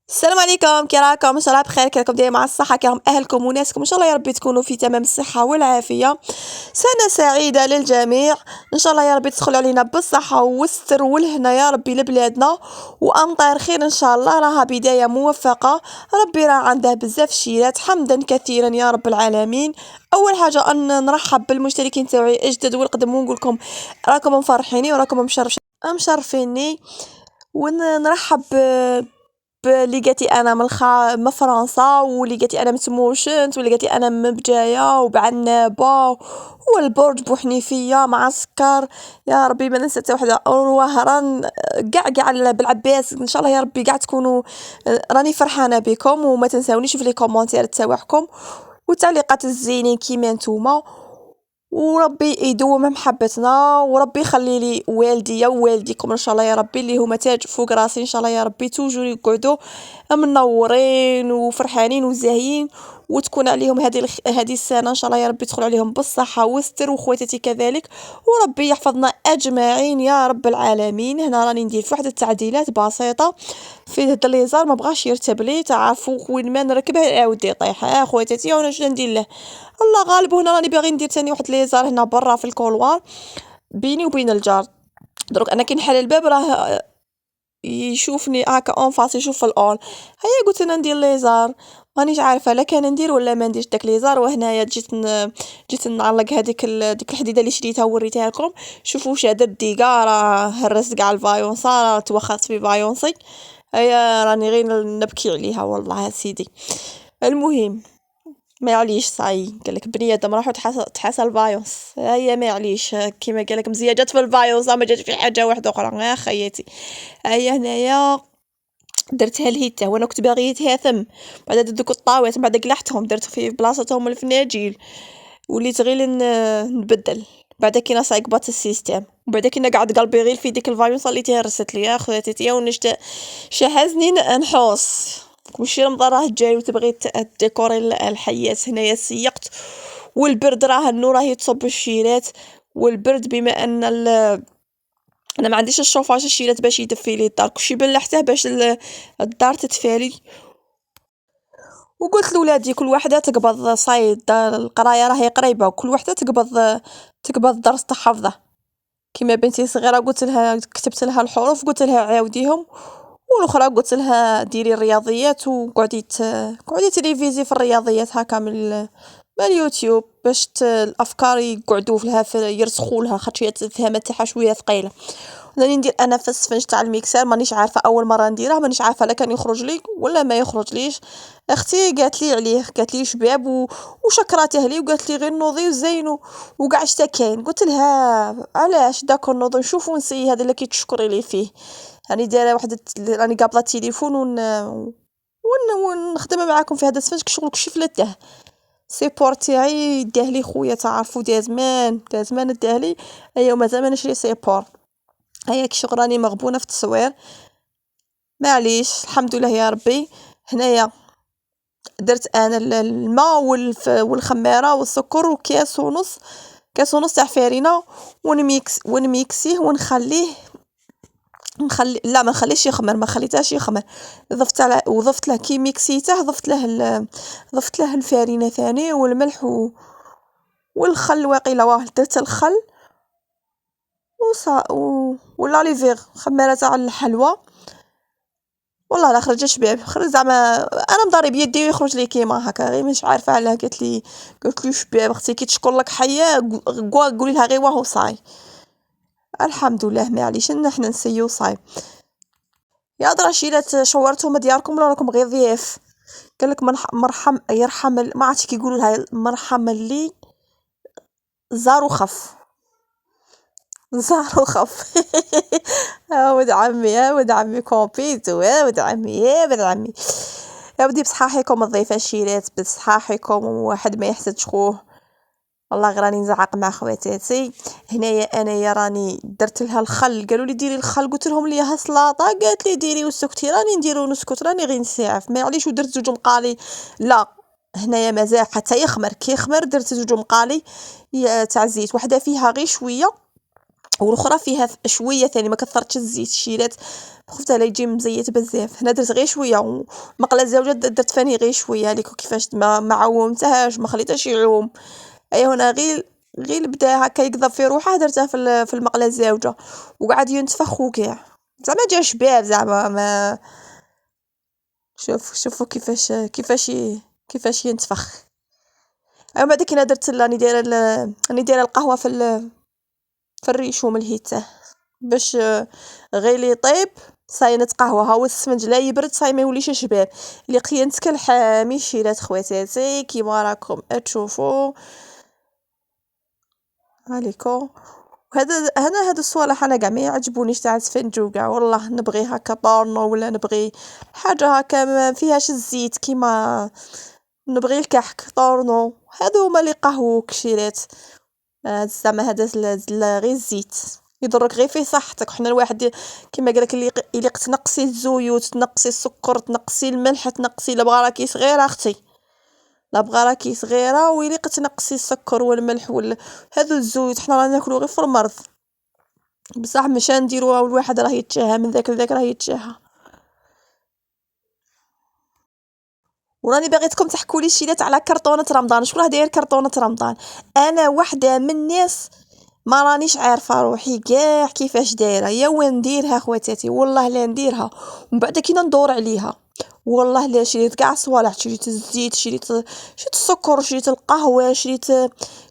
السلام عليكم، كي راكم؟ ان شاء الله بخير، كي راكم دايما مع الصحه، كي راهم اهلكم وناسكم ان شاء الله يا ربي تكونوا في تمام الصحه والعافيه. سنه سعيده للجميع، ان شاء الله يا ربي تدخل علينا بالصحه والستر والهنا يا ربي لبلادنا، وامطار خير ان شاء الله، راها بدايه موفقه. ربي راه عنده بزاف شيرات، حمدا كثيرا يا رب العالمين. اول حاجه ان نرحب بالمشتركين تاوعي اجدد والقدم ونقول لكم راكم مفرحيني وراكم مشرفيني. ونرحب اللي قالتي انا من فرنسا، واللي قالتي انا من تموشنت، واللي قالتي انا من بجايه وبعنابه والبرج بوحنيفيه مع سكر. يا ربي ما ننسى حتى وحده، وهران كاع بالعباس، ان شاء الله يا ربي كاع تكونوا. راني فرحانه بكم، وما تنساونيش في لي كومونتير تاعكم والتعليقات الزينين كيما نتوما. وربي يدوم محبتنا، وربي يخلي لي والديا ووالديكم ان شاء الله يا ربي، اللي هما تاج فوق راسي ان شاء الله يا ربي، توجور يقعدوا منورين وفرحانين وزاهيين، وتكون عليهم هذه السنه ان شاء الله يا ربي تدخل عليهم بالصحه والستر، وخواتاتي كذلك. وربي يحفظنا اجمعين يا رب العالمين. هنا راني ندير في واحد التعديلات بسيطه في هاد الليزر، ما بغاش يرتب لي، تعرفوا وين ما نركبه يعاود يطيح. خواتاتي وانا شنو ندير له؟ الله غالب. هنا راني باغي ندير تاني واحد ليزار هنا برا في الكولوار بيني وبين الجار. دروك انا كي نحل الباب راه يشوفني هكا اون فاس، يشوف في الاول. هيا قلت انا ندير ليزار، مانيش عارفه لا كان ندير ولا ما نديرش داك ليزار. وهنايا جيت نعلق هذيك ديك الحديده اللي شريتها ووريتها لكم. شوفوا واش هذا الديكا، راه هرست كاع الفايونصا، راه توخرت في فايونصي. هيا راني غير نبكي عليها والله سيدي. المهم ما يعليش صاي، قالك بنيادم راحو تحاسى الفايونس، هيا ما يعليش كيما قالك مزيان جات في الفايونس، ما جات في حاجه واحده اخرى يا خياتي. هيا هنايا درتها لهيتا، وانا كنت باغي يتهاثم، بعد دوك الطاوات بعد قلعتهم درت في بلاصتهم الفناجيل، وليت غير نبدل. بعد كي نصايقبات السيستم، وبعد كي قعد قلبي غير في ديك الفايونس اللي تهرست لي. يا خواتي ونشتا شحزني نحوس كلشي رمضان راه جاي وتبغي الديكوري الحيات. هنايا سيقت، والبرد راه النور راه يتصب الشيرات، والبرد بما ان انا ما عنديش الشوفاج الشيرات باش يدفي لي الدار، كلشي بلحته باش الدار تتفالي. وقلت لولادي كل وحده تقبض صايد، القرايه راهي قريبه، وكل وحده تقبض درس تحفظه. كيما بنتي صغيره قلت لها كتبت لها الحروف، قلت لها عاوديهم، والاخرى قلت لها ديري الرياضيات قعدي تريفيزي في الرياضيات هكا من اليوتيوب، باش الافكار يقعدوا لها يرسخوا لها، خاطر الفهمه تاعها شويه ثقيله. راني ندير انا في السفنج تاع الميكسر، مانيش عارفه اول مره نديره، مانيش عارفه لا كان يخرج لي ولا ما يخرج ليش. اختي قالت لي عليه، قالت لي شباب وشكراته لي، وقالت لي غير نوضي وزينو وكاع شتا كاين. قلت لها علاش داك نوض نشوف ونسي هذا اللي كيتشكري لي فيه. راني دايره راني قابضه التليفون ونخدم معاكم في هذا السفنج، شغل كلشي فلته. سيبور تاعي داه لي خويا، تعرفوا دا زمان داه لي. ايوا مازال ما نشري سيبور. هيا كي شغل راني مغبونه في التصوير، معليش الحمد لله يا ربي. هنايا درت انا الماء والخماره والسكر وكاس ونص، كاس ونص تاع فارينه، ونميكسيه لا ما نخليش يخمر، ما خليتهاش يخمر. ضفت له كي ميكسيته، ضفت له الفارينه ثاني والملح والخل. واقيلا واه درت الخل ولا ليفيغ خماره تاع الحلوى. والله لا خرج شباب، خرج زعما انا مضارب يدي ويخرج لي كيما هكا، غير مش عارفه علاه. قالت لي شباب اختي كي تشكر لك حيه قولي لها غير واه صاي. الحمد لله معليش حنا نسيو صاي. يا درا شيلات شورتهم دياركم ولا راكم غير ضياف؟ قالك مرحم يرحم ما عرفتش كيقولوا لها، مرحم اللي زار وخف. زار وخف. ولد عمي يا ولد عمي كومبيتو، يا ولد عمي يا ولد عمي. يا ودي بصحاحكم الضيفه شيرات، بصحاحكم وواحد ما يحسدش خوه. والله غير راني نزعق مع خواتاتي. هنايا انايا راني درت لها الخل، قالوا لي ديري الخل، قلت لهم ليها سلاطه، قالت لي ديري وسكتي، راني نديرو نسكت، راني غير نساعف ما عليش. ودرت زوج مقالي، لا هنايا مازال حتى يخمر، كي يخمر درت زوج مقالي تاع زيت، وحده فيها غير شويه والاخرى فيها شويه ثاني ما كثرتش الزيت شيلات خفتها لا يجي مزيت بزاف. هنا درت غير شويه مقله زوجه درت فاني غير شويه هذيك كيفاش ما عومتهاش ما خليتهاش يعوم. ايوا هنا غير بدا هكا يقضب في روحه درتها في المقله الزوجه وقعد ينتفخ وكاع زعما جا شباب زعما ما شوفوا كيفاش ينتفخ. ايوا بعد كي درت راني دايره القهوه في الريشوم لهيته باش غير لي طيب صاي نتقهوى ها هو السفنج لا يبرد صاي ما يوليش شباب اللي قينت كالحامي شيلات خواتاتي كيما راكم تشوفوا عليكم. هاد الصوالح انا كاع ما يعجبونيش تاع السفنج وكاع والله نبغي هكا طورنو ولا نبغي حاجه هكا ما فيهاش الزيت كيما نبغي الكحك طورنو هادو هما اللي قهوك شيلات. زعما هذا غير الزيت يضرك غير في صحتك. حنا الواحد كيما قالك اللي تنقصي الزيوت تنقصي السكر تنقصي الملح تنقصي لا بغا راكي صغيره اختي لا بغا راكي صغيره ويلي تنقصي السكر والملح هذو الزيوت حنا رانا ناكلو غير في المرض بصح مشى نديروها والواحد راه يتشاهى من ذاك لذاك راه يتشاهى. وراني باغيتكم تحكوا لي شيلات على كرتونه رمضان شكون راه داير كرتونه رمضان. انا وحده من الناس ما رانيش عارفه روحي كاع كيفاش دايره يا وين نديرها خواتاتي والله لا نديرها ومن بعد كي ندور عليها والله لا شريت كاع صوالح شريت الزيت شريت السكر شريت القهوه شريت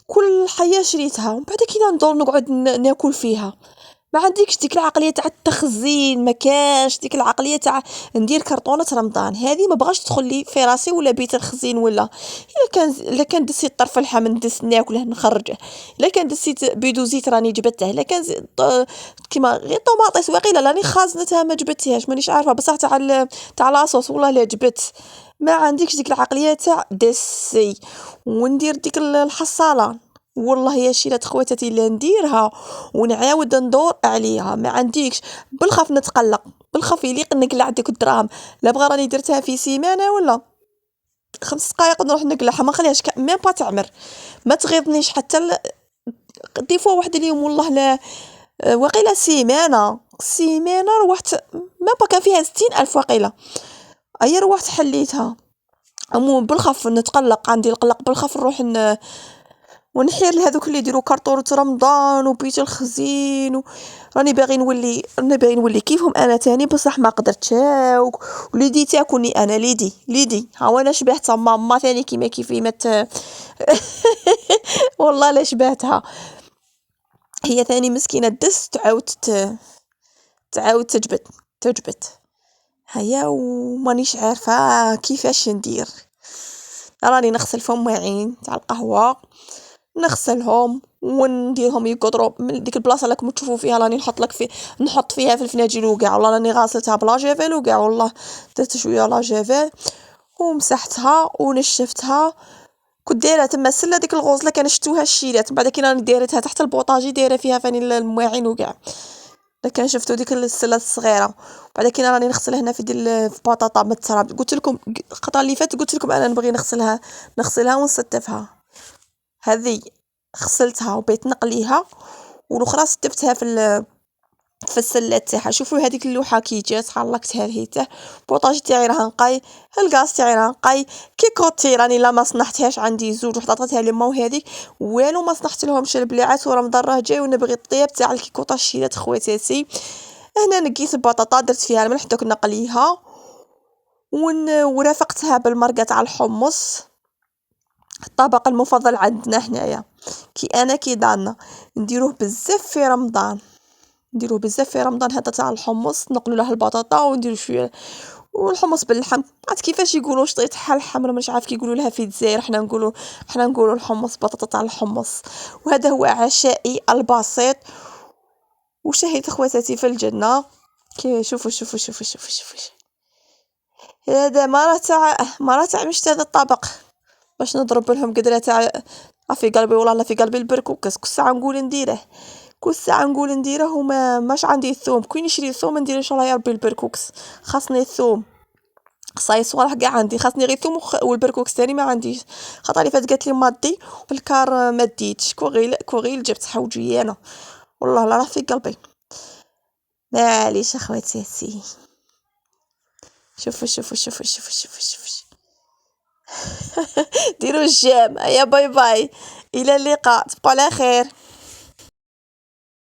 كل حاجه شريتها ومن بعد كي ندور نقعد ناكل فيها ما عنديكش ديك العقليه تاع التخزين ما كاش ديك العقليه تاع ندير كرتونه رمضان هذه ما بغاش تدخل لي في راسي ولا بيت الخزين ولا الا كان دسيت طرف اللحم ندس ناكله نخرجه الا كان دسيت بيدو زيت راني جبته الا كان كيما غير طوماطيس واقيلا راني خازنتها ما جبتهاش مانيش عارفه بصح تاع لاصوص والله لا جبت ما عنديكش ديك العقليه تاع دسي وندير ديك الحصاله والله يا شيلات خواتاتي لا نديرها ونعاود ندور عليها ما عنديكش بالخف نتقلق بالخف يليق نقلع ديك الدراهم لا بغا راني درتها في سيمانه ولا 5 دقائق نروح نقلعها ما نخليهاش ميم با تعمر ما تغيظنيش حتى دي فوا واحد اليوم والله لا وقيله سيمانه روحت ما با كان فيها 60,000 وقيله اي روحت حليتها عموما بالخف نتقلق عندي القلق بالخف نروح ونحير لهذوك اللي يديروا كرتونه رمضان وبيت الخزين راني باغي نولي كيفهم انا تاني بصح ما قدرتش وليدي تاكلني انا ليدي ها انا شبهت ماما ثاني كيما كيفي مت والله لا شبهتها هي ثاني مسكينه دس تعاود تجبت هيا ومانيش عارفه كيفاش ندير. راني نغسل فماعين تاع القهوه نغسلهم ونديرهم يقطروا من ديك البلاصه اللي راكم تشوفوا فيها راني نحط فيها في الفناجيل وكاع والله راني غاسلتها بلا جافيل وكاع والله درت شويه لا جافيل ومسحتها ونشفتها كنت دايره تما السله ديك الغوزله كنشتوها الشيلات بعد كي راني دايرتها تحت البوطاجي دايره فيها فاني المواعين وكاع كان شفتو ديك السله الصغيره بعد كي راني نغسل هنا في بطاطا من التراب قلت لكم الخطره اللي فاتت قلت لكم انا نبغي نغسلها ونستفها هذه غسلتها وبيت نقليها والاخرى ستفتها في السله تاعها. شوفوا هذيك اللوحه كي جات حلقتها لهيته بوطاجي تاعي راه نقاي الغاز تاعي راه نقاي كي كوتي راني لا ما صنحتهاش عندي زوج وحده عطيتها لما وهذيك والو ما صنحت لهمش البليعات ورمضان راه جاي ونبغي الطياب تاع الكيكوطه شيلات خواتاتي. هنا نقيت البطاطا درت فيها الملح دوك نقليها ورافقتها بالمرقه تاع الحمص الطبق المفضل عندنا حنايا كي دارنا نديروه بزاف في رمضان هذا تاع الحمص نقلوا له البطاطا ونديروا شويه والحمص باللحم عاد كيفاش يقولوا شطيت حل مش عارف كيقولوا لها في الجزائر حنا نقولوا الحمص بطاطا تاع الحمص. وهذا هو عشائي البسيط وشهيت اخواتاتي في الجنه كي شوفوا هذا مرة تاع مشت هذا الطبق باش نضرب لهم قدره تاع في قلبي والله لا في قلبي البركوكس كل ساعه نقول نديره وما ماش عندي الثوم كي نشري الثوم ندير ان شاء الله يا ربي البركوكس خاصني الثوم صاي صوالح كاع عندي خاصني غير الثوم والبركوكس تاني ما عنديش خاطر اللي فات قالت لي مادي والكار ما ديتش كوغيل جبت حوجي انا والله لا راه في قلبي. معليش اخواتاتي، شوفوا. ديروا الجيم. هيا باي باي، الى اللقاء، تبقوا على خير.